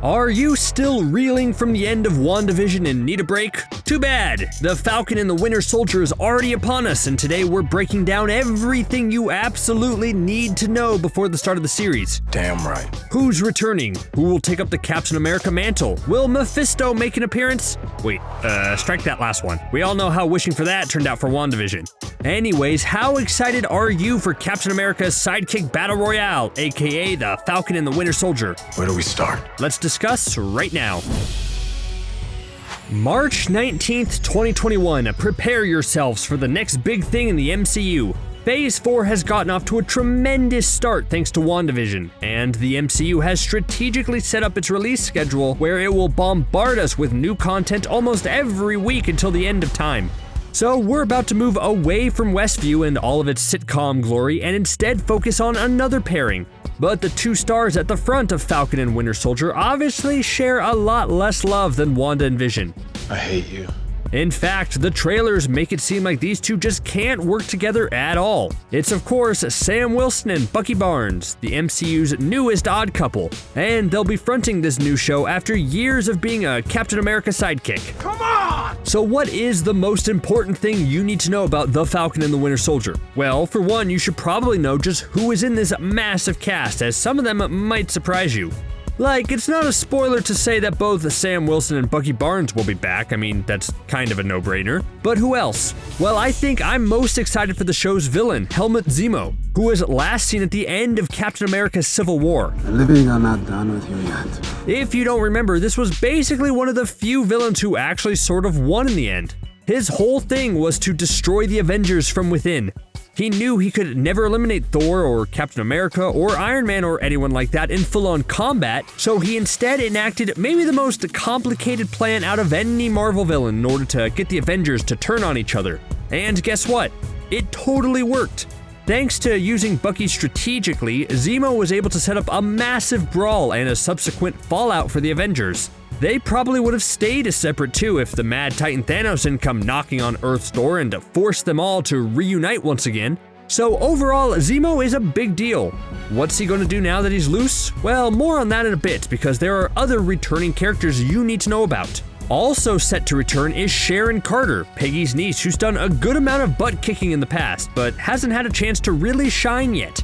Are you still reeling from the end of WandaVision and need a break? Too bad! The Falcon and the Winter Soldier is already upon us, and today we're breaking down everything you absolutely need to know before the start of the series. Damn right. Who's returning? Who will take up the Captain America mantle? Will Mephisto make an appearance? Wait, strike that last one. We all know how wishing for that turned out for WandaVision. Anyways, how excited are you for Captain America's sidekick battle royale, aka the Falcon and the Winter Soldier? Where do we start? Let's discuss right now. March 19th, 2021. Prepare yourselves for the next big thing in the MCU. Phase 4 has gotten off to a tremendous start thanks to WandaVision, and the MCU has strategically set up its release schedule where it will bombard us with new content almost every week until the end of time. So we're about to move away from Westview and all of its sitcom glory and instead focus on another pairing. But the two stars at the front of Falcon and Winter Soldier obviously share a lot less love than Wanda and Vision. I hate you. In fact, the trailers make it seem like these two just can't work together at all. It's of course Sam Wilson and Bucky Barnes, the MCU's newest odd couple, and they'll be fronting this new show after years of being a Captain America sidekick. Come on! So what is the most important thing you need to know about the Falcon and the Winter Soldier? Well, for one, you should probably know just who is in this massive cast, as some of them might surprise you. Like, it's not a spoiler to say that both Sam Wilson and Bucky Barnes will be back. I mean, that's kind of a no-brainer. But who else? Well, I think I'm most excited for the show's villain, Helmut Zemo, who was last seen at the end of Captain America's Civil War. The living are not done with you yet. If you don't remember, this was basically one of the few villains who actually sort of won in the end. His whole thing was to destroy the Avengers from within. He knew he could never eliminate Thor or Captain America or Iron Man or anyone like that in full-on combat, so he instead enacted maybe the most complicated plan out of any Marvel villain in order to get the Avengers to turn on each other. And guess what? It totally worked. Thanks to using Bucky strategically, Zemo was able to set up a massive brawl and a subsequent fallout for the Avengers. They probably would have stayed separate too if the Mad Titan Thanos didn't come knocking on Earth's door and force them all to reunite once again. So overall, Zemo is a big deal. What's he going to do now that he's loose? Well, more on that in a bit, because there are other returning characters you need to know about. Also set to return is Sharon Carter, Peggy's niece, who's done a good amount of butt kicking in the past, but hasn't had a chance to really shine yet.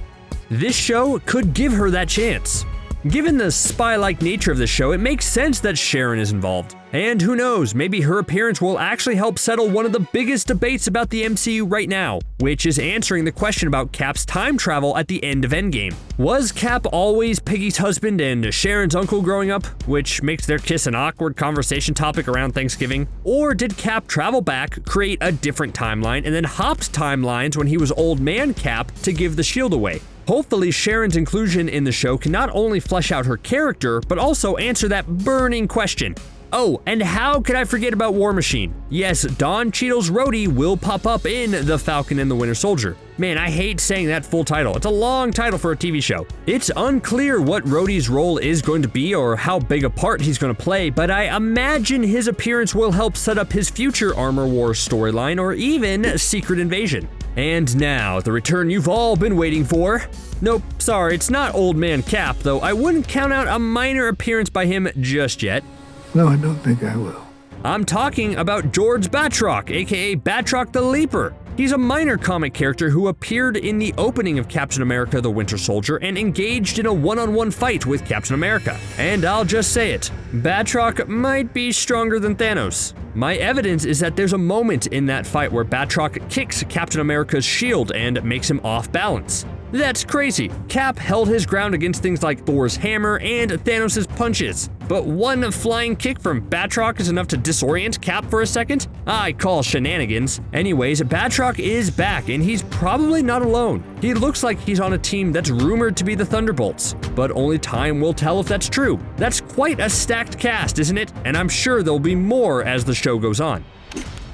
This show could give her that chance. Given the spy-like nature of the show, it makes sense that Sharon is involved. And who knows, maybe her appearance will actually help settle one of the biggest debates about the MCU right now, which is answering the question about Cap's time travel at the end of Endgame. Was Cap always Peggy's husband and Sharon's uncle growing up, which makes their kiss an awkward conversation topic around Thanksgiving? Or did Cap travel back, create a different timeline, and then hopped timelines when he was old man Cap to give the shield away? Hopefully, Sharon's inclusion in the show can not only flesh out her character, but also answer that burning question. Oh, and how could I forget about War Machine? Yes, Don Cheadle's Rhodey will pop up in The Falcon and the Winter Soldier. Man, I hate saying that full title. It's a long title for a TV show. It's unclear what Rhodey's role is going to be or how big a part he's going to play, but I imagine his appearance will help set up his future Armor Wars storyline or even Secret Invasion. And now, the return you've all been waiting for. Nope, sorry, it's not Old Man Cap, though I wouldn't count out a minor appearance by him just yet. No, I don't think I will. I'm talking about George Batroc, aka Batroc the Leaper. He's a minor comic character who appeared in the opening of Captain America the Winter Soldier and engaged in a one-on-one fight with Captain America. And I'll just say it, Batroc might be stronger than Thanos. My evidence is that there's a moment in that fight where Batroc kicks Captain America's shield and makes him off balance. That's crazy. Cap held his ground against things like Thor's hammer and Thanos' punches. But one flying kick from Batroc is enough to disorient Cap for a second? I call shenanigans. Anyways, Batroc is back, and he's probably not alone. He looks like he's on a team that's rumored to be the Thunderbolts, but only time will tell if that's true. That's quite a stacked cast, isn't it? And I'm sure there'll be more as the show goes on.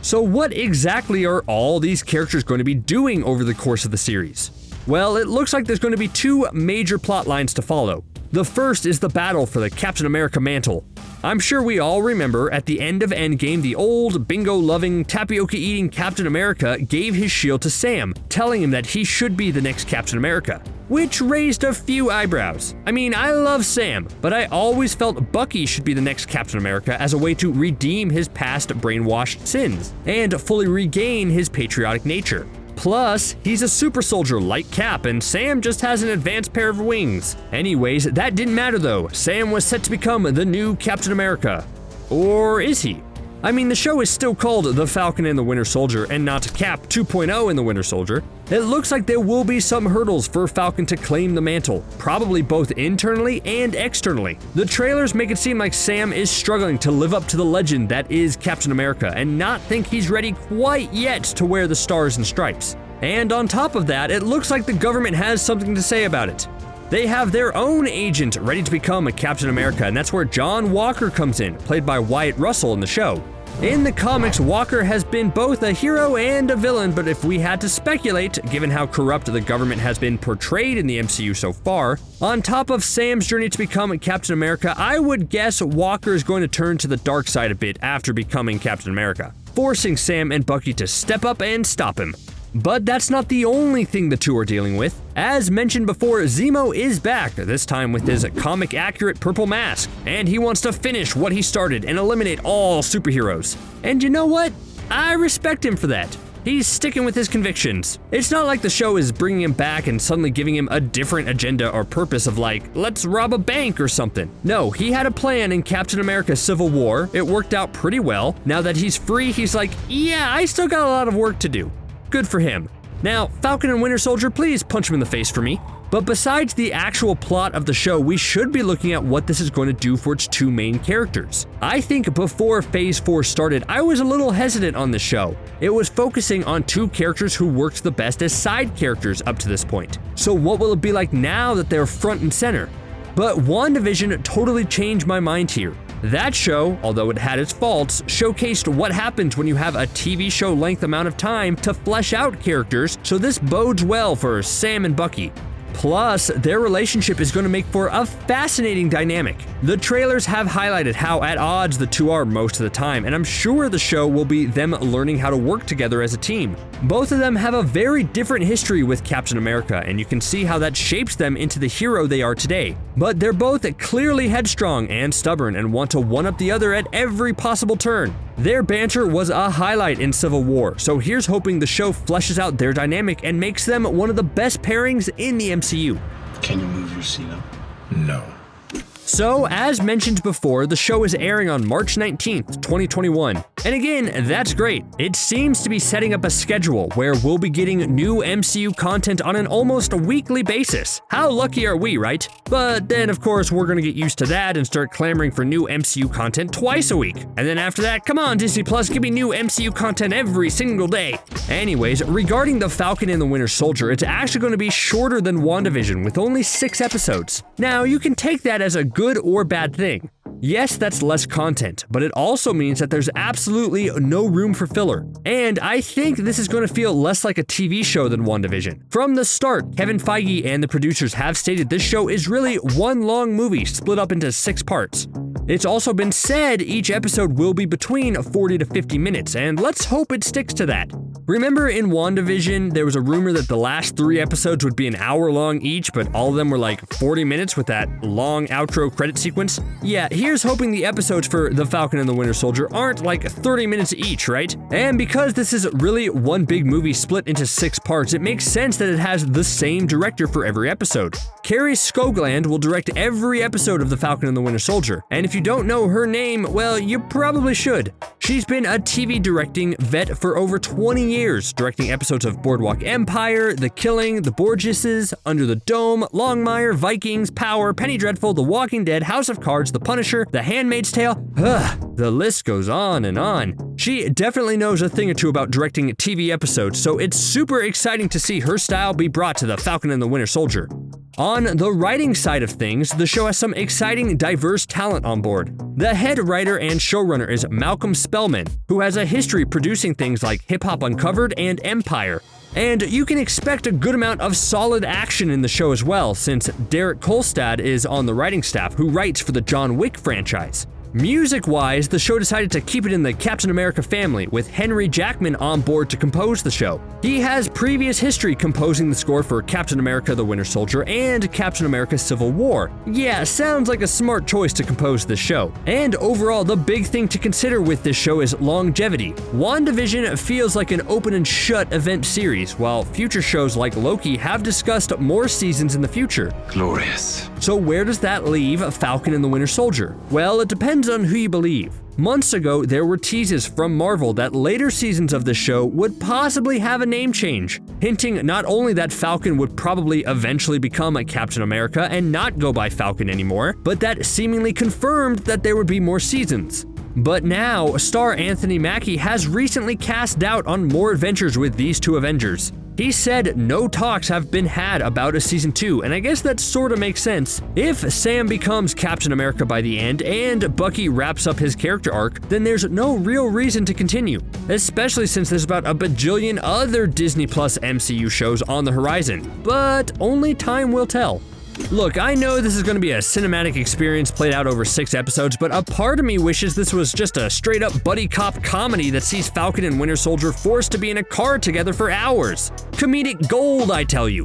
So what exactly are all these characters going to be doing over the course of the series? Well, it looks like there's going to be two major plot lines to follow. The first is the battle for the Captain America mantle. I'm sure we all remember at the end of Endgame, the old bingo-loving, tapioca-eating Captain America gave his shield to Sam, telling him that he should be the next Captain America, which raised a few eyebrows. I mean, I love Sam, but I always felt Bucky should be the next Captain America as a way to redeem his past brainwashed sins and fully regain his patriotic nature. Plus, he's a super soldier like Cap, and Sam just has an advanced pair of wings. Anyways, that didn't matter though. Sam was set to become the new Captain America. Or is he? I mean, the show is still called The Falcon and the Winter Soldier and not Cap 2.0 and the Winter Soldier. It looks like there will be some hurdles for Falcon to claim the mantle, probably both internally and externally. The trailers make it seem like Sam is struggling to live up to the legend that is Captain America and not think he's ready quite yet to wear the stars and stripes. And on top of that, it looks like the government has something to say about it. They have their own agent ready to become a Captain America, and that's where John Walker comes in, played by Wyatt Russell in the show. In the comics, Walker has been both a hero and a villain, but if we had to speculate, given how corrupt the government has been portrayed in the MCU so far, on top of Sam's journey to become Captain America, I would guess Walker is going to turn to the dark side a bit after becoming Captain America, forcing Sam and Bucky to step up and stop him. But that's not the only thing the two are dealing with. As mentioned before, Zemo is back, this time with his comic-accurate purple mask, and he wants to finish what he started and eliminate all superheroes. And you know what? I respect him for that. He's sticking with his convictions. It's not like the show is bringing him back and suddenly giving him a different agenda or purpose of like, let's rob a bank or something. No, he had a plan in Captain America Civil War. It worked out pretty well. Now that he's free, he's like, yeah, I still got a lot of work to do. Good for him. Now, Falcon and Winter Soldier, please punch him in the face for me. But besides the actual plot of the show, we should be looking at what this is going to do for its two main characters. I think before Phase 4 started, I was a little hesitant on the show. It was focusing on two characters who worked the best as side characters up to this point. So what will it be like now that they're front and center? But WandaVision totally changed my mind here. That show, although it had its faults, showcased what happens when you have a TV show length amount of time to flesh out characters, so this bodes well for Sam and Bucky. Plus, their relationship is going to make for a fascinating dynamic. The trailers have highlighted how at odds the two are most of the time, and I'm sure the show will be them learning how to work together as a team. Both of them have a very different history with Captain America, and you can see how that shapes them into the hero they are today. But they're both clearly headstrong and stubborn and want to one-up the other at every possible turn. Their banter was a highlight in Civil War, so here's hoping the show fleshes out their dynamic and makes them one of the best pairings in the MCU. Can you move your seat up? No. So, as mentioned before, the show is airing on March 19th, 2021. And again, that's great. It seems to be setting up a schedule where we'll be getting new MCU content on an almost weekly basis. How lucky are we, right? But then, of course, we're gonna get used to that and start clamoring for new MCU content twice a week. And then after that, come on, Disney Plus, give me new MCU content every single day. Anyways, regarding the Falcon and the Winter Soldier, it's actually gonna be shorter than WandaVision with only 6 episodes. Now, you can take that as a good or bad thing. Yes, that's less content, but it also means that there's absolutely no room for filler. And I think this is going to feel less like a TV show than WandaVision. From the start, Kevin Feige and the producers have stated this show is really one long movie split up into 6 parts. It's also been said each episode will be between 40 to 50 minutes, and let's hope it sticks to that. Remember in WandaVision, there was a rumor that the last 3 episodes would be an hour long each, but all of them were like 40 minutes with that long outro credit sequence? Yeah, here's hoping the episodes for The Falcon and the Winter Soldier aren't like 30 minutes each, right? And because this is really one big movie split into 6 parts, it makes sense that it has the same director for every episode. Carrie Skogland will direct every episode of The Falcon and the Winter Soldier, and if you don't know her name, well, you probably should. She's been a TV directing vet for over 20 years, directing episodes of Boardwalk Empire, The Killing, The Borgises, Under the Dome, Longmire, Vikings, Power, Penny Dreadful, The Walking Dead, House of Cards, The Punisher, The Handmaid's Tale. The list goes on and on. She definitely knows a thing or two about directing TV episodes, so it's super exciting to see her style be brought to The Falcon and the Winter Soldier. On the writing side of things, the show has some exciting, diverse talent on board. The head writer and showrunner is Malcolm Spellman, who has a history producing things like Hip Hop Uncovered and Empire. And you can expect a good amount of solid action in the show as well, since Derek Kolstad is on the writing staff who writes for the John Wick franchise. Music-wise, the show decided to keep it in the Captain America family, with Henry Jackman on board to compose the show. He has previous history composing the score for Captain America the Winter Soldier and Captain America Civil War. Yeah, sounds like a smart choice to compose this show. And overall, the big thing to consider with this show is longevity. WandaVision feels like an open and shut event series, while future shows like Loki have discussed more seasons in the future. Glorious. So where does that leave Falcon and the Winter Soldier? Well, it depends on who you believe. Months ago, there were teases from Marvel that later seasons of the show would possibly have a name change, hinting not only that Falcon would probably eventually become a Captain America and not go by Falcon anymore, but that seemingly confirmed that there would be more seasons. But now, star Anthony Mackie has recently cast doubt on more adventures with these two Avengers. He said no talks have been had about a season 2, and I guess that sorta makes sense. If Sam becomes Captain America by the end and Bucky wraps up his character arc, then there's no real reason to continue, especially since there's about a bajillion other Disney Plus MCU shows on the horizon. But only time will tell. Look, I know this is going to be a cinematic experience played out over 6 episodes, but a part of me wishes this was just a straight-up buddy cop comedy that sees Falcon and Winter Soldier forced to be in a car together for hours. Comedic gold, I tell you.